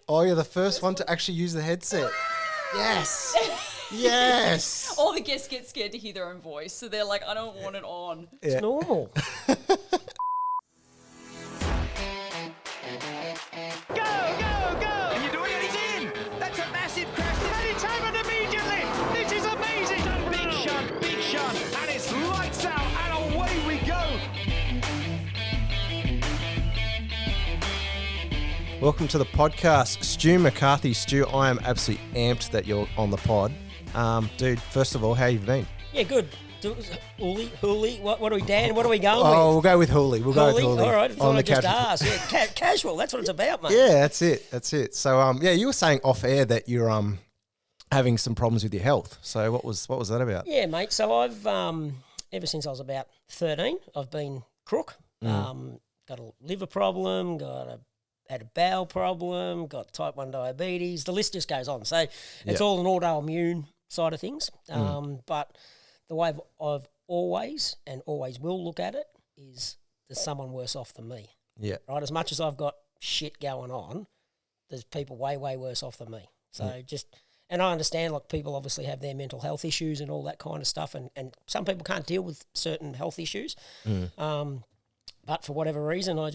Oh, you're the first one to actually use the headset. Yes. Yes. All the guests get scared to hear their own voice, so they're like, I don't want it on. Yeah. It's normal. Go! And you're doing it, he's in! That's a massive crash, and it's happened immediately! This is amazing! Big shot, and it's lights out, and away we go! Welcome to the podcast, STU McCARTHY. Stu, I am absolutely amped that you're on the pod. Dude, first of all, how you been? Yeah, good. Hooli, what are we, Dan? What are we going with? Oh, we'll go with Hooli. We'll go with Hooli. All right, I thought On I the just couch. asked. Yeah, casual, that's what it's about, mate. Yeah, that's it. So, yeah, you were saying off air that you're having some problems with your health. So, what was that about? Yeah, mate. So I've ever since I was about 13, I've been crook. Got a liver problem, had a bowel problem, got type 1 diabetes. The list just goes on. So it's all an autoimmune side of things. But the way I've always and always will look at it is there's someone worse off than me. Yeah. Right? As much as I've got shit going on, there's people way, way worse off than me. So and I understand, like, people obviously have their mental health issues and all that kind of stuff, and some people can't deal with certain health issues. But for whatever reason, I've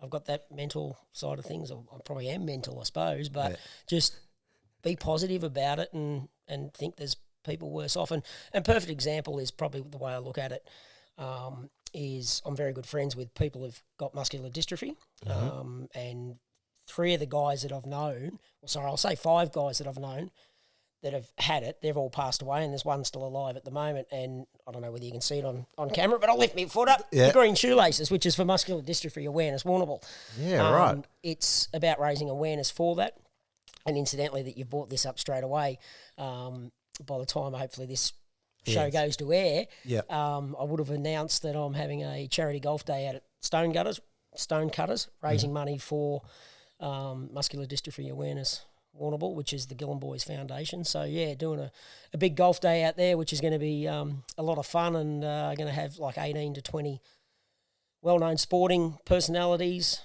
got that mental side of things. I probably am mental, I suppose, but just be positive about it and think there's people worse off. And perfect example is probably the way I look at it, is I'm very good friends with people who've got muscular dystrophy, and 3 of the guys that I've known, I'll say 5 guys that I've known that have had it, they've all passed away, and there's one still alive at the moment. And I don't know whether you can see it on camera, but I'll lift my foot up. Yeah. The green shoelaces, which is for Muscular Dystrophy Awareness Warrnambool. Yeah, right. It's about raising awareness for that. And incidentally, that you've brought this up straight away, by the time hopefully this show goes to air, I would have announced that I'm having a charity golf day out at Stonecutters, raising money for Muscular Dystrophy Awareness Warrnambool, which is the Gillen Boys Foundation. So, yeah, doing a big golf day out there, which is going to be a lot of fun, and going to have like 18 to 20 well-known sporting personalities,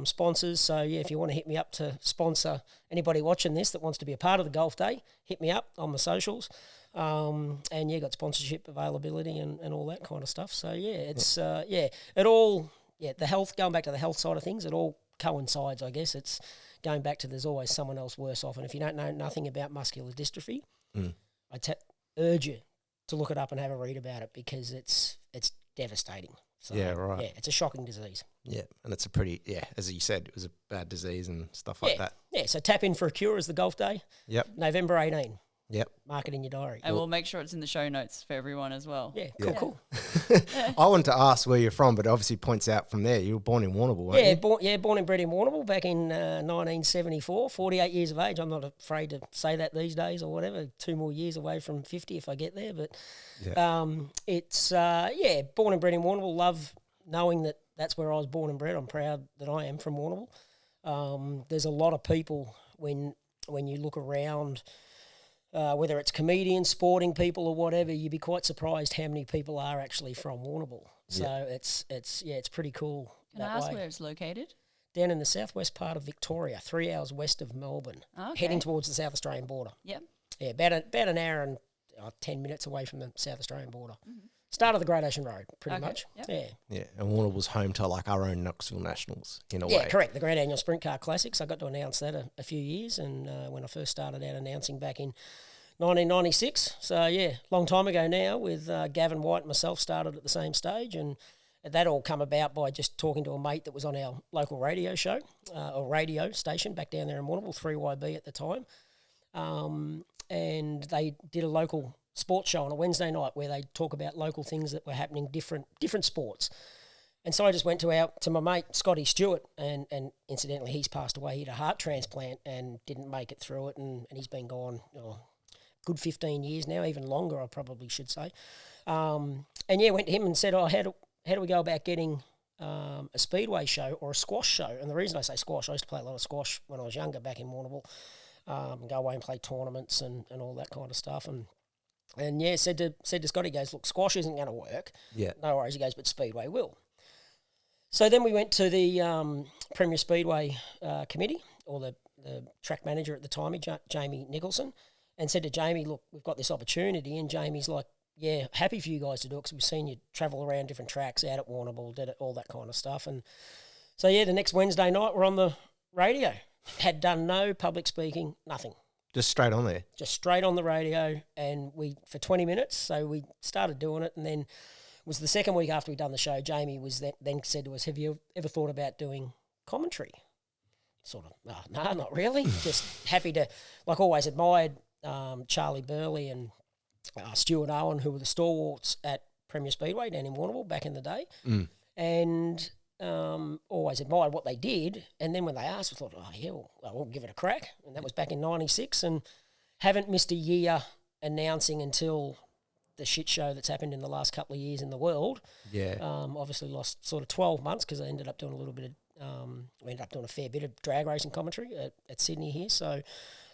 sponsors. So, yeah, if you want to hit me up to sponsor anybody watching this that wants to be a part of the golf day, hit me up on the socials. And, yeah, got sponsorship availability and all that kind of stuff. So, yeah, it's, the health, going back to the health side of things, it all coincides, I guess. It's going back to there's always someone else worse off. And if you don't know nothing about muscular dystrophy, I urge you to look it up and have a read about it, because it's devastating. So, Yeah, right. Yeah, it's a shocking disease. Yeah, and it's a pretty, as you said, it was a bad disease and stuff like that. Yeah, so tap in for a cure is the golf day. Yep. November 18. Yep. Mark it in your diary. And we'll make sure it's in the show notes for everyone as well. Yeah, cool. I wanted to ask where you're from, but it obviously points out from there. You were born in Warrnambool, weren't you? Born and bred in Warrnambool back in 1974, 48 years of age. I'm not afraid to say that these days or whatever. 2 more years away from 50 if I get there. But it's, born and bred in Warrnambool. Love knowing that that's where I was born and bred. I'm proud that I am from Warrnambool. There's a lot of people when you look around, whether it's comedians, sporting people or whatever, you'd be quite surprised how many people are actually from Warrnambool. So it's pretty cool. Can I ask where it's located? Down in the southwest part of Victoria, 3 hours west of Melbourne, heading towards the South Australian border. Yep. Yeah, about an hour and 10 minutes away from the South Australian border. Start of the Great Ocean Road, pretty much. Yep. Yeah. Yeah, and Warrnambool's home to like our own Knoxville Nationals in a way. Yeah, correct. The Grand Annual Sprint Car Classics. I got to announce that a few years, and when I first started out announcing back in 1996. So, yeah, long time ago now, with Gavin White and myself started at the same stage, and that all come about by just talking to a mate that was on our local radio show, or radio station back down there in Warrnambool, 3YB at the time. And they did a local sports show on a Wednesday night where they talk about local things that were happening, different sports. And so I just went to my mate, Scotty Stewart, and incidentally, he's passed away. He had a heart transplant and didn't make it through it, and he's been gone good 15 years now, even longer, I probably should say. Went to him and said, how do we go about getting a speedway show or a squash show? And the reason I say squash, I used to play a lot of squash when I was younger back in Warrnambool, go away and play tournaments and all that kind of stuff. And said to Scotty, he goes, look, squash isn't going to work. Yeah. No worries, he goes, but speedway will. So then we went to the Premier Speedway committee, or the track manager at the time, Jamie Nicholson, and said to Jamie, look, we've got this opportunity. And Jamie's like, yeah, happy for you guys to do it because we've seen you travel around different tracks out at Warrnambool, did it, all that kind of stuff. And so, yeah, the next Wednesday night we're on the radio. Had done no public speaking, nothing. Just straight on there? Just straight on the radio, and for 20 minutes. So we started doing it, and then it was the second week after we'd done the show, Jamie was then said to us, have you ever thought about doing commentary? Sort of, no, not really. Just happy to, like always admired Charlie Burley and Stuart Owen, who were the stalwarts at Premier Speedway down in Warrnambool back in the day. And always admired what they did. And then when they asked, I thought, oh, yeah, well, we'll give it a crack. And that was back in 96, and haven't missed a year announcing until the shit show that's happened in the last couple of years in the world. Yeah. Obviously lost sort of 12 months because I ended up doing a little bit of, we ended up doing a fair bit of drag racing commentary at Sydney here. So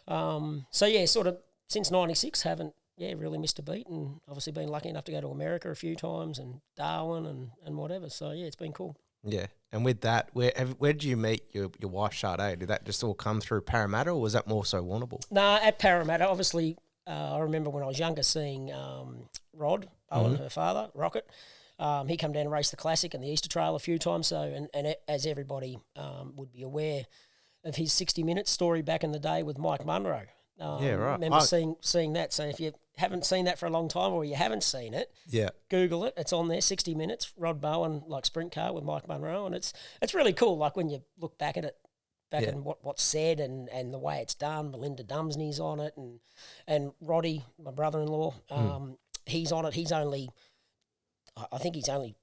yeah, sort of since 96, haven't, really missed a beat, and obviously been lucky enough to go to America a few times and Darwin and whatever. So, yeah, it's been cool. Yeah. And with that, where did you meet your wife, Sade? Did that just all come through Parramatta, or was that more so Warrnambool? No, at Parramatta. Obviously, I remember when I was younger seeing Rod Bowen, her father, Rocket. He come down and raced the Classic and the Easter Trail a few times. So, and as everybody would be aware of his 60 Minutes story back in the day with Mike Munro. Yeah, right. I remember seeing that. So if you haven't seen that for a long time, or you haven't seen it, Google it. It's on there, 60 Minutes, Rod Bowen, like sprint car with Mike Munro. And it's really cool, like when you look back at it, and what's said and the way it's done. Melinda Dumsney's on it, and Roddy, my brother-in-law, he's on it. He's only, I think he's only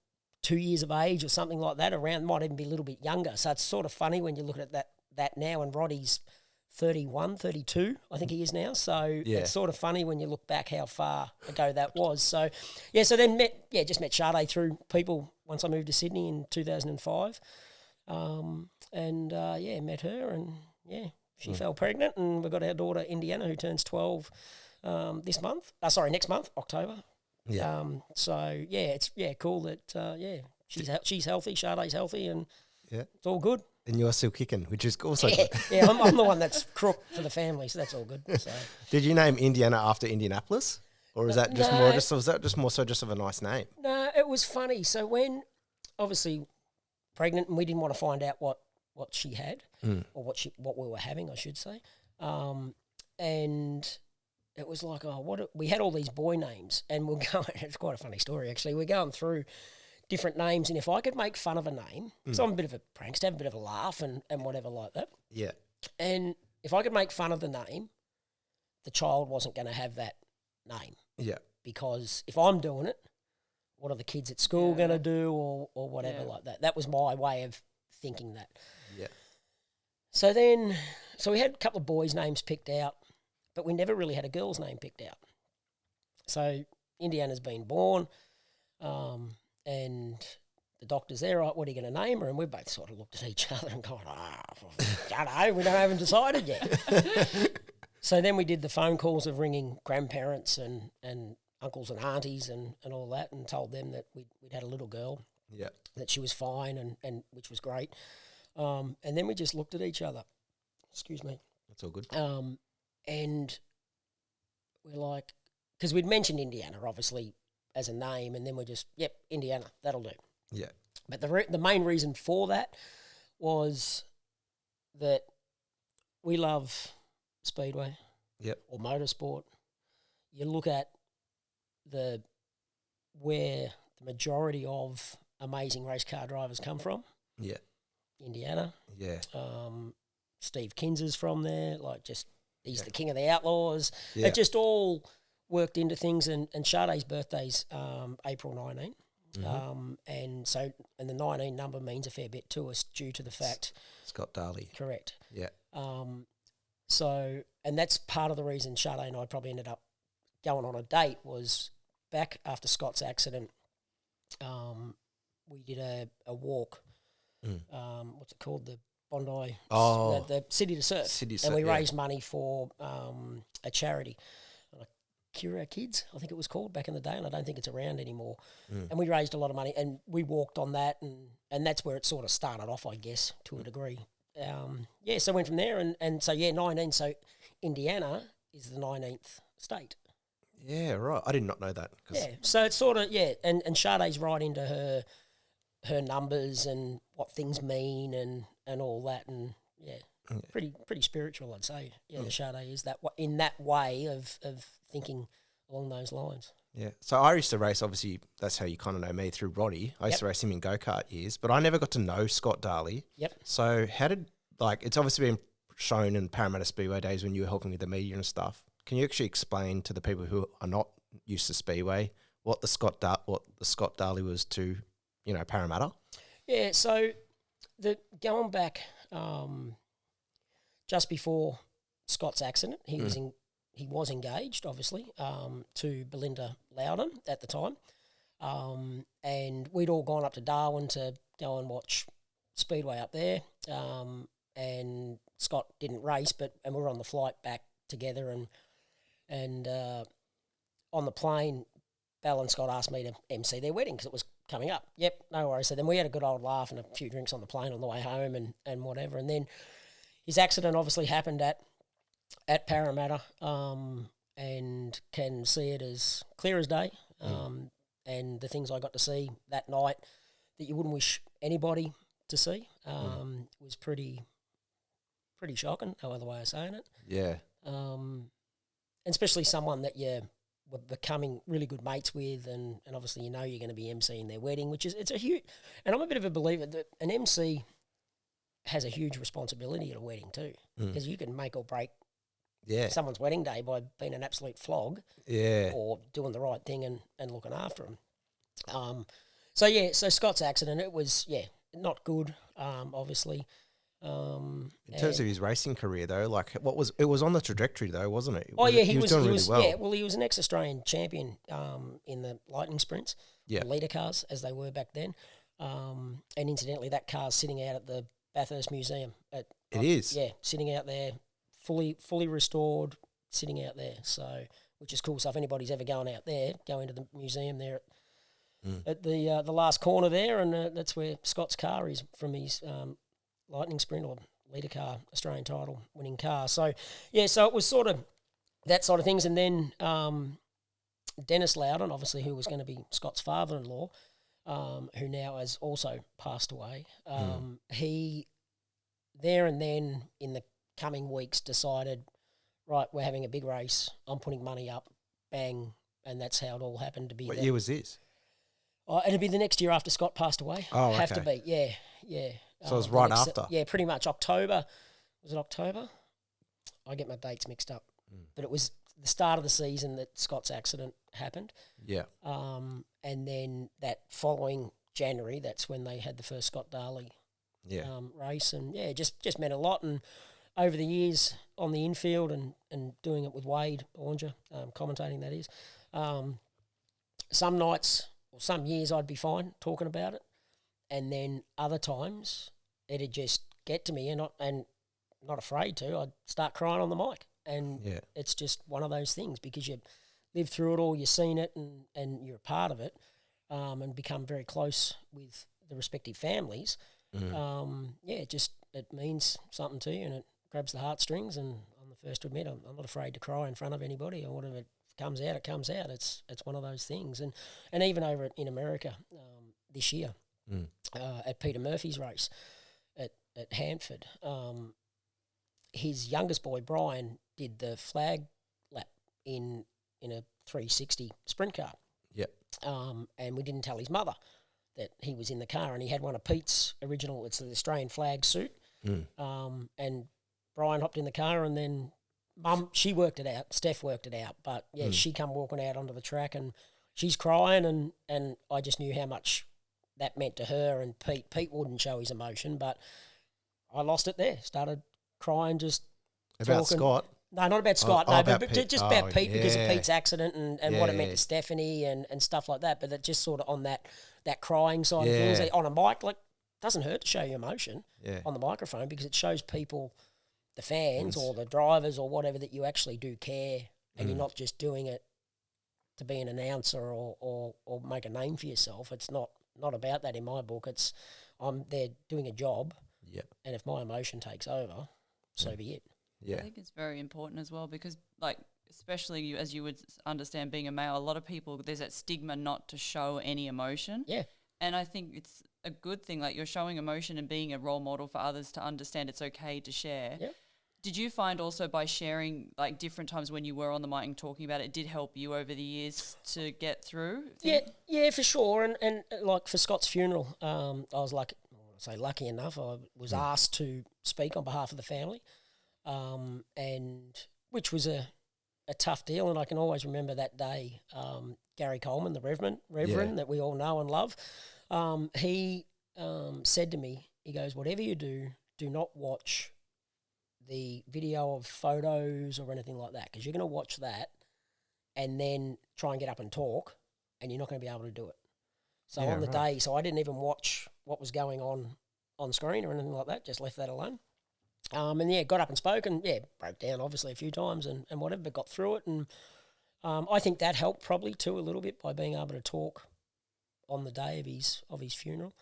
2 years of age or something like that, around, might even be a little bit younger. So it's sort of funny when you look at that now, and Roddy's 31, 32, I think he is now. So it's sort of funny when you look back how far ago that was. So, so then just met Sade through people once I moved to Sydney in 2005. Met her, and she fell pregnant, and we've got our daughter Indiana, who turns 12 next month, October. Yeah. It's cool that she's healthy, Sade's healthy, and it's all good. And you're still kicking, which is also good. Yeah, I'm the one that's crook for the family, so that's all good. So. Did you name Indiana after Indianapolis, or is that just more? Was that just more so just of a nice name? No, it was funny. So when obviously pregnant, and we didn't want to find out what she had or what we were having, I should say, and it was like, we had all these boy names, and we're going. It's quite a funny story actually. We're going through different names, and if I could make fun of a name, so I'm a bit of a prankster, have a bit of a laugh and whatever like that. Yeah. And if I could make fun of the name, the child wasn't going to have that name. Yeah. Because if I'm doing it, what are the kids at school going to do or whatever like that? That was my way of thinking that. Yeah. So we had a couple of boys' names picked out, but we never really had a girl's name picked out. So Indiana's been born, and the doctor's there, right, what are you going to name her? And we both sort of looked at each other and gone, I don't know, we haven't decided yet. So then we did the phone calls of ringing grandparents and uncles and aunties and all that, and told them that we'd had a little girl, that she was fine, and which was great. And then we just looked at each other. Excuse me. That's all good. And we're like, because we'd mentioned Indiana, obviously, as a name, and then we're just, Indiana, that'll do. Yeah. But the main reason for that was that we love Speedway or motorsport. You look at where the majority of amazing race car drivers come from. Yeah. Indiana. Yeah. Steve Kinser's from there, he's the king of the outlaws. Yeah. It just all worked into things, and Sade's birthday's April 19. And the 19 number means a fair bit to us due to the fact... Scott Darley. Correct. Yeah. And that's part of the reason Sade and I probably ended up going on a date, was back after Scott's accident, we did a walk, what's it called, the Bondi, the City to Surf, and we raised money for a charity, Cure Our Kids, I think it was called back in the day, and I don't think it's around anymore. And we raised a lot of money, and we walked on that, and that's where it sort of started off, I guess, to a degree. so went from there, and so 19. So Indiana is the 19th state. Yeah, right. I did not know that. So it's sort of and Sade's right into her numbers and what things mean and all that, and pretty spiritual, I'd say. Yeah, Sade is that in that way of thinking along those lines. Yeah. So I used to race, obviously, that's how you kind of know me, through Roddy. I used to race him in go-kart years, but I never got to know Scott Darley. Yep. So how did, it's obviously been shown in Parramatta Speedway days when you were helping with the media and stuff. Can you actually explain to the people who are not used to Speedway what the Scott Darley was to, Parramatta? Yeah, so going back just before Scott's accident, he was engaged, obviously, to Belinda Loudon at the time. And we'd all gone up to Darwin to go and watch Speedway up there. And Scott didn't race, and we were on the flight back together. And on the plane, Bell and Scott asked me to MC their wedding because it was coming up. Yep, no worries. So then we had a good old laugh and a few drinks on the plane on the way home and whatever. And then his accident obviously happened at Parramatta, and can see it as clear as day. And the things I got to see that night that you wouldn't wish anybody to see was pretty shocking, no other way of saying it. Yeah. And especially someone that you were becoming really good mates with, and obviously you're going to be emceeing their wedding, it's a huge, and I'm a bit of a believer that an MC has a huge responsibility at a wedding too, because you can make or break someone's wedding day by being an absolute flog, or doing the right thing and looking after them. So Scott's accident, it was not good, obviously. In terms of his racing career, though, it was on the trajectory, though, wasn't it? He was doing really well. Yeah, well, he was an ex-Australian champion in the lightning sprints, leader cars as they were back then. And incidentally, that car's sitting out at the Bathurst Museum. It is? Yeah, sitting out there, fully restored, sitting out there. So, which is cool. So if anybody's ever going out there, go into the museum there at the last corner there, and that's where Scott's car is from his lightning sprint or leader car, Australian title winning car. So so it was sort of that side of things. And then Dennis Loudon, obviously, who was going to be Scott's father-in-law, who now has also passed away, he there and then in the coming weeks decided, right, we're having a big race, I'm putting money up, bang, and that's how it all happened to be. What year was this? It'd be the next year after Scott passed away. Oh, okay. Have to be, yeah. So it was right after? Yeah, pretty much. October. Was it October? I get my dates mixed up. But it was the start of the season that Scott's accident happened. Yeah. And then that following January, that's when they had the first Scott Darley race. And, just meant a lot. And over the years on the infield and doing it with Wade Ornger, commentating that is, some nights or some years I'd be fine talking about it. And then other times it'd just get to me and not afraid to. I'd start crying on the mic. And it's just one of those things because you live through it all, you've seen it and you're a part of it, and become very close with the respective families. It means something to you and it grabs the heartstrings. And I'm the first to admit I'm not afraid to cry in front of anybody, or whatever comes out, it comes out. It's one of those things. And even over in America this year, at Peter Murphy's race at Hanford, his youngest boy Brian did the flag lap in a 360 sprint car. Yep. And we didn't tell his mother that he was in the car, and he had one of Pete's original, it's the Australian flag suit. And Brian hopped in the car, and then Mum, she worked it out, Steph worked it out, but she come walking out onto the track and she's crying, and I just knew how much that meant to her. And Pete wouldn't show his emotion, but I lost it there. Started crying, just about talking. Scott. No, not about Scott. About but Pete. Just about Pete because of Pete's accident and what it meant to Stephanie and stuff like that. But that just sort of on that crying side of things, on a mic, doesn't hurt to show your emotion on the microphone, because it shows people, the fans or the drivers or whatever, that you actually do care, and you're not just doing it to be an announcer or make a name for yourself. It's not about that in my book. I'm there doing a job, Yeah. And if my emotion takes over, so be it. Yeah. I think it's very important as well because, like, especially as you would understand being a male, a lot of people, there's that stigma not to show any emotion. Yeah. And I think it's a good thing, like you're showing emotion and being a role model for others to understand it's okay to share. Yeah. Did you find also by sharing like different times when you were on the mic and talking about it, did help you over the years to get through? Yeah, for sure. And like for Scott's funeral, I was like, lucky enough, I was asked to speak on behalf of the family, and which was a tough deal. And I can always remember that day, Gary Coleman, the Reverend that we all know and love, he said to me, he goes, whatever you do not watch the video of photos or anything like that, because you're going to watch that and then try and get up and talk, and you're not going to be able to do it. So on the day, so I didn't even watch what was going on screen or anything like that, just left that alone. And got up and spoke and broke down obviously a few times and whatever, but got through it. And I think that helped probably too a little bit by being able to talk on the day of his funeral.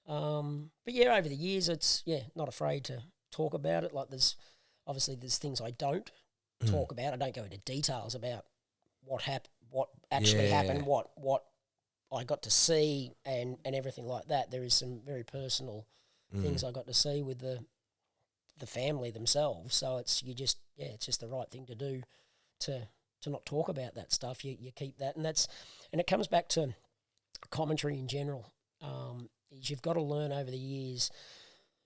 But over the years, it's not afraid to talk about it. Like there's things I don't talk about. I don't go into details about what actually happened, what I got to see and everything like that. There is some very personal things I got to see with the family themselves. So it's just the right thing to do to not talk about that stuff. You keep that, and it comes back to commentary in general. You've got to learn over the years,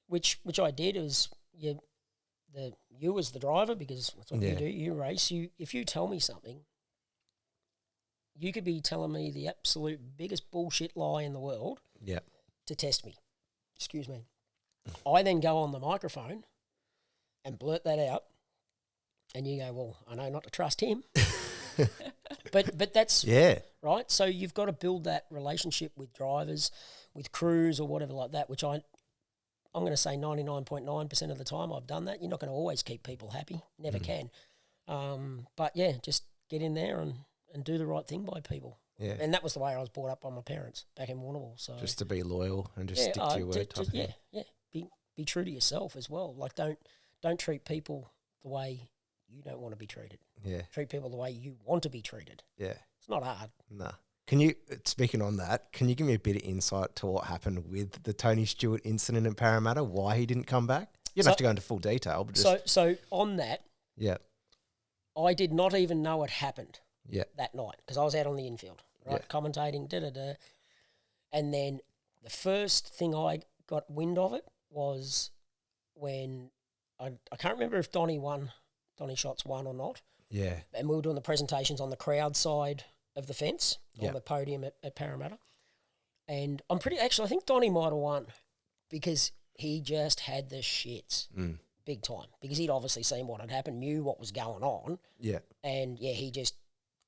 which I did, is you as the driver, because that's what you do, you race. If you tell me something, you could be telling me the absolute biggest bullshit lie in the world to test me. Excuse me. I then go on the microphone and blurt that out, and you go, well, I know not to trust him. but that's right. So you've got to build that relationship with drivers, with crews or whatever like that, which I'm going to say 99.9% of the time I've done that. You're not going to always keep people happy. Never can. But just get in there and do the right thing by people. Yeah. And that was the way I was brought up by my parents back in Warrnambool. So just to be loyal and just stick to your word. Be true to yourself as well. Like don't treat people the way you don't want to be treated. Yeah. Treat people the way you want to be treated. Yeah. It's not hard. Nah. Can you, speaking on that, can you give me a bit of insight to what happened with the Tony Stewart incident in Parramatta, why he didn't come back? You don't have to go into full detail, but just... So on that, I did not even know it happened that night because I was out on the infield, right, commentating, and then the first thing I got wind of it was when, I can't remember if Donnie Shots won or not. Yeah. And we were doing the presentations on the crowd side of the fence on the podium at Parramatta. And I think Donnie might have won because he just had the shits big time because he'd obviously seen what had happened, knew what was going on. Yeah. And, he just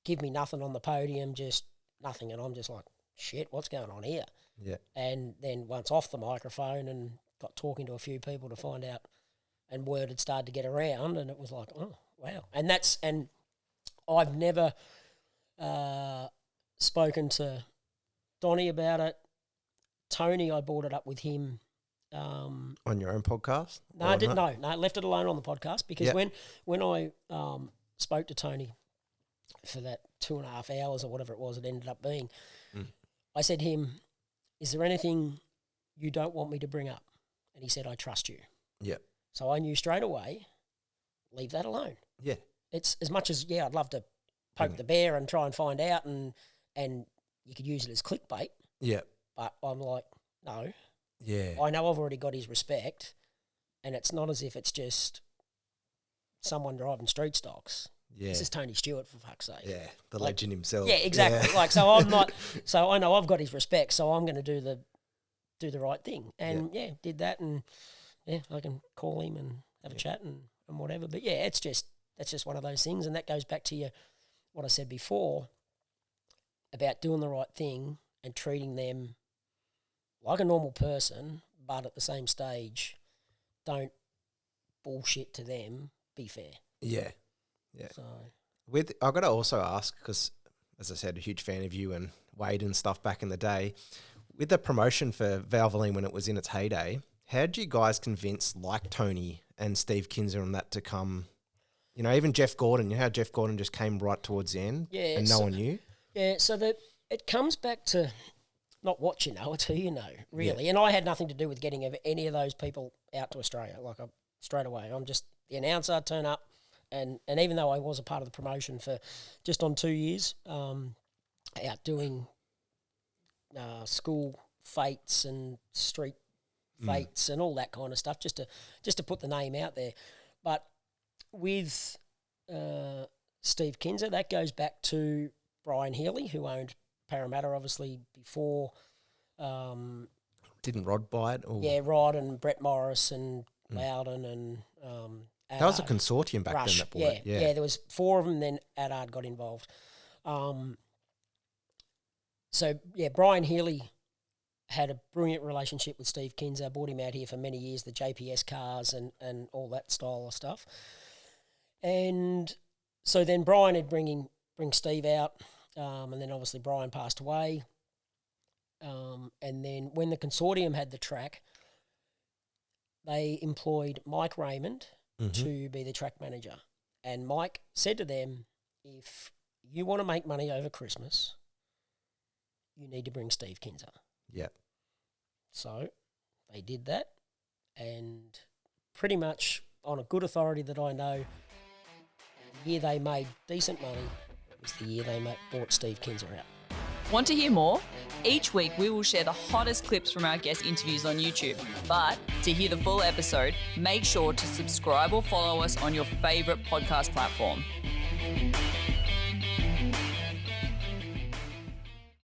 give me nothing on the podium, just nothing. And I'm just like, shit, what's going on here? Yeah. And then once off the microphone and got talking to a few people to find out, and word had started to get around, and it was like, oh, wow. And I've never spoken to Donnie about it. Tony, I brought it up with him. On your own podcast? No, I didn't. No, I left it alone on the podcast because when I spoke to Tony for that 2.5 hours or whatever it was it ended up being, I said to him, is there anything you don't want me to bring up? And he said, I trust you. Yeah. So I knew straight away, leave that alone. Yeah. It's as much as, I'd love to poke the bear and try and find out and you could use it as clickbait. Yeah. But I'm like, no. Yeah. I know I've already got his respect and it's not as if it's just someone driving street stocks. Yeah. This is Tony Stewart, for fuck's sake. Yeah, the legend himself. Yeah, exactly. Yeah. So I'm not, so I know I've got his respect, so I'm going to do the right thing. And did that and I can call him and have a chat and whatever. But that's just one of those things. And that goes back to what I said before about doing the right thing and treating them like a normal person, but at the same stage, don't bullshit to them, be fair. Yeah. Yeah. So I've got to also ask, because as I said, a huge fan of you and Wade and stuff back in the day, with the promotion for Valvoline when it was in its heyday, How did you guys convince, like Tony and Steve Kinser, on that to come? You know, even Jeff Gordon. You know how Jeff Gordon just came right towards the end, and no one knew. Yeah, so it comes back to not what you know, it's who you know, really. Yeah. And I had nothing to do with getting any of those people out to Australia. Like straight away, I'm just the announcer. Turn up, and even though I was a part of the promotion for just on 2 years, out doing school fates and street fates and all that kind of stuff, just to put the name out there. But with Steve Kinser, that goes back to Brian Healy, who owned Parramatta, obviously, before. Didn't Rod buy it? Or? Yeah, Rod and Brett Morris and Loudon and that was a consortium back Rush. then that bought it. Yeah, there was 4 of them, then Adard got involved. So, Brian Healy had a brilliant relationship with Steve Kinser, brought him out here for many years, the JPS cars and all that style of stuff. And so then Brian would bring Steve out, and then obviously Brian passed away. And then when the consortium had the track, they employed Mike Raymond to be the track manager. And Mike said to them, if you want to make money over Christmas, you need to bring Steve Kinser. Yeah. So they did that, and pretty much on a good authority that I know, the year they made decent money was the year they bought Steve Kinser out. Want to hear more? Each week we will share the hottest clips from our guest interviews on YouTube. But to hear the full episode, make sure to subscribe or follow us on your favourite podcast platform.